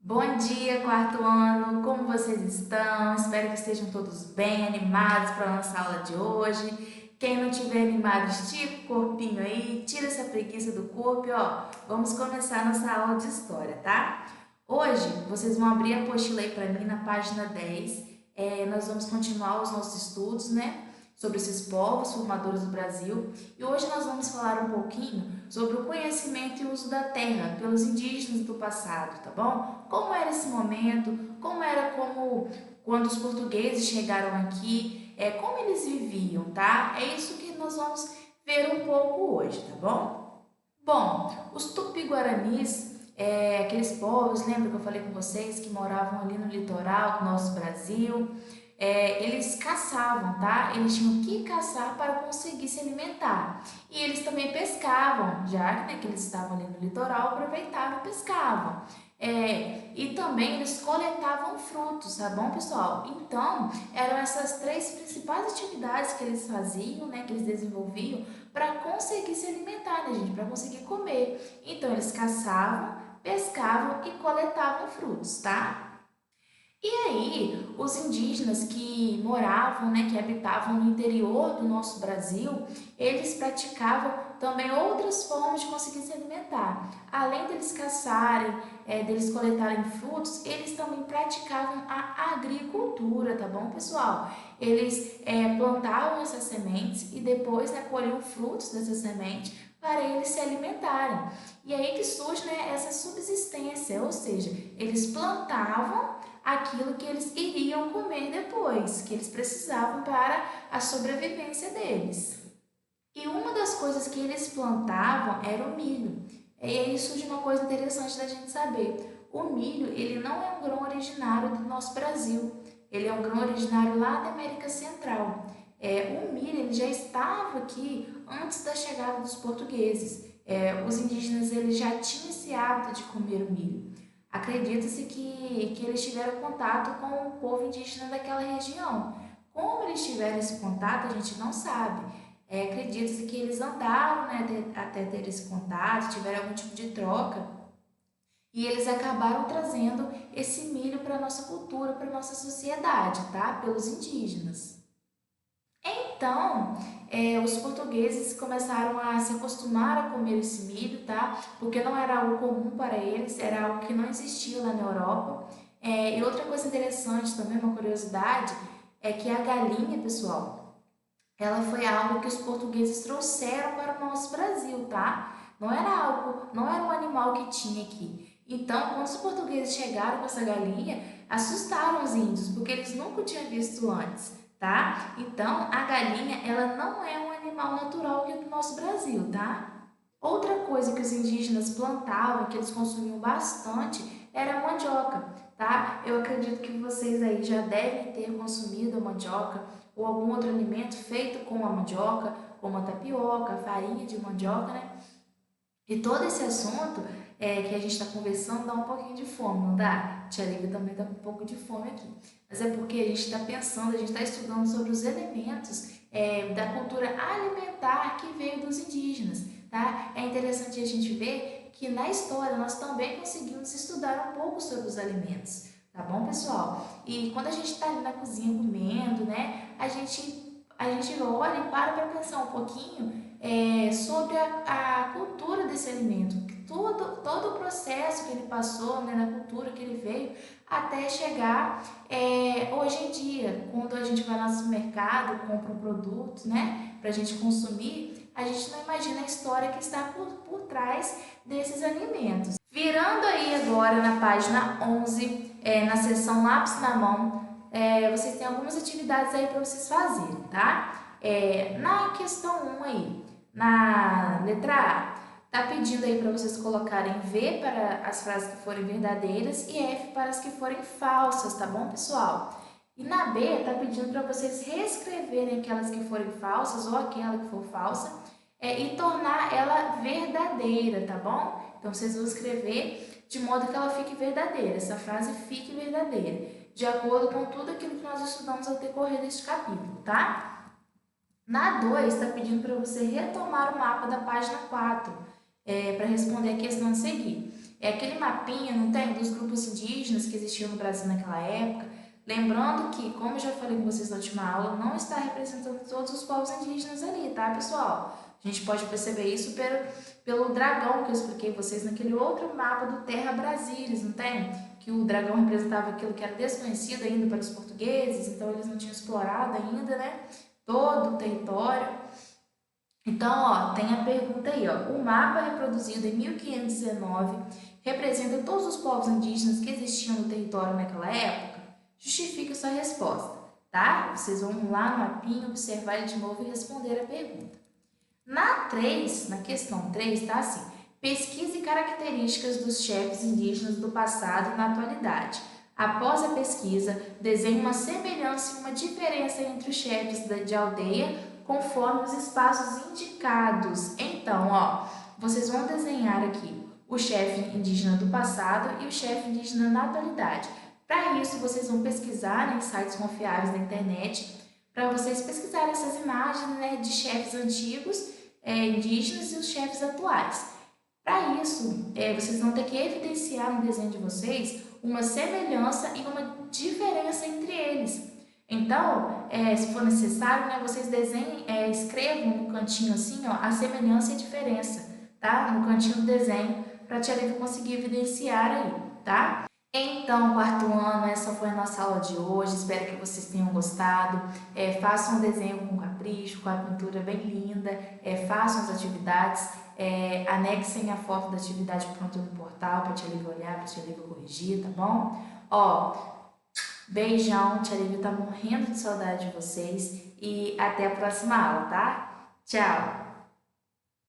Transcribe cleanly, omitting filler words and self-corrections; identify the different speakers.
Speaker 1: Bom dia, quarto ano! Como vocês estão? Espero que estejam todos bem, animados para a nossa aula de hoje. Quem não estiver animado, estica o corpinho aí, tira essa preguiça do corpo e ó, vamos começar a nossa aula de história, tá? Hoje, vocês vão abrir a apostila aí para mim na página 10. Nós vamos continuar os nossos estudos, né? Sobre esses povos formadores do Brasil. E hoje nós vamos falar um pouquinho sobre o conhecimento e uso da terra pelos indígenas do passado, tá bom? Como era esse momento, como quando os portugueses chegaram aqui, como eles viviam, tá? É isso que nós vamos ver um pouco hoje, tá bom? Bom, os tupi-guaranis, aqueles povos, lembra que eu falei com vocês que moravam ali no litoral do nosso Brasil? Eles caçavam, tá? Eles tinham que caçar para conseguir se alimentar. E eles também pescavam, já que eles estavam ali no litoral, aproveitavam e pescavam. E também eles coletavam frutos, tá bom, pessoal? Então, eram essas três principais atividades que eles faziam, né, que eles desenvolviam para conseguir se alimentar, né, gente? Para conseguir comer. Então, eles caçavam, pescavam e coletavam frutos, tá? E aí, os indígenas que moravam, né, que habitavam no interior do nosso Brasil, eles praticavam também outras formas de conseguir se alimentar. Além deles caçarem, deles coletarem frutos, eles também praticavam a agricultura, tá bom, pessoal? Eles plantavam essas sementes e depois, né, colhiam frutos dessas sementes para eles se alimentarem. E aí que surge, né, essa subsistência, ou seja, eles plantavam aquilo que eles iriam comer depois, que eles precisavam para a sobrevivência deles. E uma das coisas que eles plantavam era o milho. E aí surge uma coisa interessante da gente saber. O milho, ele não é um grão originário do nosso Brasil. Ele é um grão originário lá da América Central. O milho ele já estava aqui antes da chegada dos portugueses. Os indígenas eles já tinham esse hábito de comer o milho. Acredita-se que eles tiveram contato com o povo indígena daquela região. Como eles tiveram esse contato, a gente não sabe. Acredita-se que eles andaram, né, até ter esse contato, tiveram algum tipo de troca, e eles acabaram trazendo esse milho para a nossa cultura, para a nossa sociedade, tá? Pelos indígenas. Então, os portugueses começaram a se acostumar a comer esse milho, tá? Porque não era algo comum para eles, era algo que não existia lá na Europa. E outra coisa interessante também, uma curiosidade, é que a galinha, pessoal, ela foi algo que os portugueses trouxeram para o nosso Brasil, tá? Não era um animal que tinha aqui. Então, quando os portugueses chegaram com essa galinha, assustaram os índios, porque eles nunca tinham visto antes, tá? Então, a galinha, ela não é um animal natural aqui do nosso Brasil, tá? Outra coisa que os indígenas plantavam, que eles consumiam bastante, era a mandioca, tá? Eu acredito que vocês aí já devem ter consumido a mandioca ou algum outro alimento feito com a mandioca, como a tapioca, a farinha de mandioca, né? E todo esse assunto que a gente está conversando dá um pouquinho de fome, não dá? Tia Lívia também está com um pouco de fome aqui. Mas é porque a gente está pensando, a gente está estudando sobre os elementos da cultura alimentar que veio dos indígenas, tá? É interessante a gente ver que na história nós também conseguimos estudar um pouco sobre os alimentos, tá bom, pessoal? E quando a gente está ali na cozinha comendo, né, a gente olha e para pensar um pouquinho sobre a cultura desse alimento, todo o processo que ele passou, né, na cultura que ele veio, até chegar hoje em dia, quando a gente vai lá no supermercado, compra um produto, né, para a gente consumir, a gente não imagina a história que está por trás desses alimentos. Virando aí agora na página 11, na seção lápis na mão, vocês têm algumas atividades aí para vocês fazerem, tá? Na questão 1 aí, na letra A, tá pedindo aí para vocês colocarem V para as frases que forem verdadeiras e F para as que forem falsas, tá bom, pessoal? E na B, tá pedindo para vocês reescreverem aquelas que forem falsas ou aquela que for falsa e tornar ela verdadeira, tá bom? Então, vocês vão escrever de modo que ela fique verdadeira, essa frase fique verdadeira, de acordo com tudo aquilo que nós estudamos ao decorrer deste capítulo, tá? Na 2, está pedindo para você retomar o mapa da página 4 para responder a questão a seguir. É aquele mapinha, não tem? Dos grupos indígenas que existiam no Brasil naquela época. Lembrando que, como eu já falei com vocês na última aula, não está representando todos os povos indígenas ali, tá, pessoal? A gente pode perceber isso pelo dragão que eu expliquei vocês naquele outro mapa do Terra Brasilis, não tem? Que o dragão representava aquilo que era desconhecido ainda para os portugueses, então eles não tinham explorado ainda, né? Todo o território. Então, ó, tem a pergunta aí, ó. O mapa reproduzido em 1519 representa todos os povos indígenas que existiam no território naquela época? Justifique sua resposta, tá? Vocês vão lá no mapinha, observar ele de novo e responder a pergunta. Na questão 3, tá assim: pesquise características dos chefes indígenas do passado e na atualidade. Após a pesquisa, desenhe uma semelhança e uma diferença entre os chefes de aldeia conforme os espaços indicados. Então, ó, vocês vão desenhar aqui o chefe indígena do passado e o chefe indígena na atualidade. Para isso, vocês vão pesquisar em sites confiáveis da internet, para vocês pesquisarem essas imagens, né, de chefes antigos, indígenas e os chefes atuais. Para isso, vocês vão ter que evidenciar no desenho de vocês uma semelhança e uma diferença entre eles. Então, se for necessário, né, vocês desenhem, escrevam no cantinho assim, ó, a semelhança e a diferença, tá? No cantinho do desenho, para a tia Lívia conseguir evidenciar aí, tá? Então, quarto ano, essa foi a nossa aula de hoje. Espero que vocês tenham gostado. Façam um desenho com capricho, com a pintura bem linda. Façam as atividades. Anexem a foto da atividade pronta no portal para a tia Lívia olhar, para a tia Lívia corrigir, tá bom? Ó, beijão, tia Lívia tá morrendo de saudade de vocês. E até a próxima aula, tá? Tchau!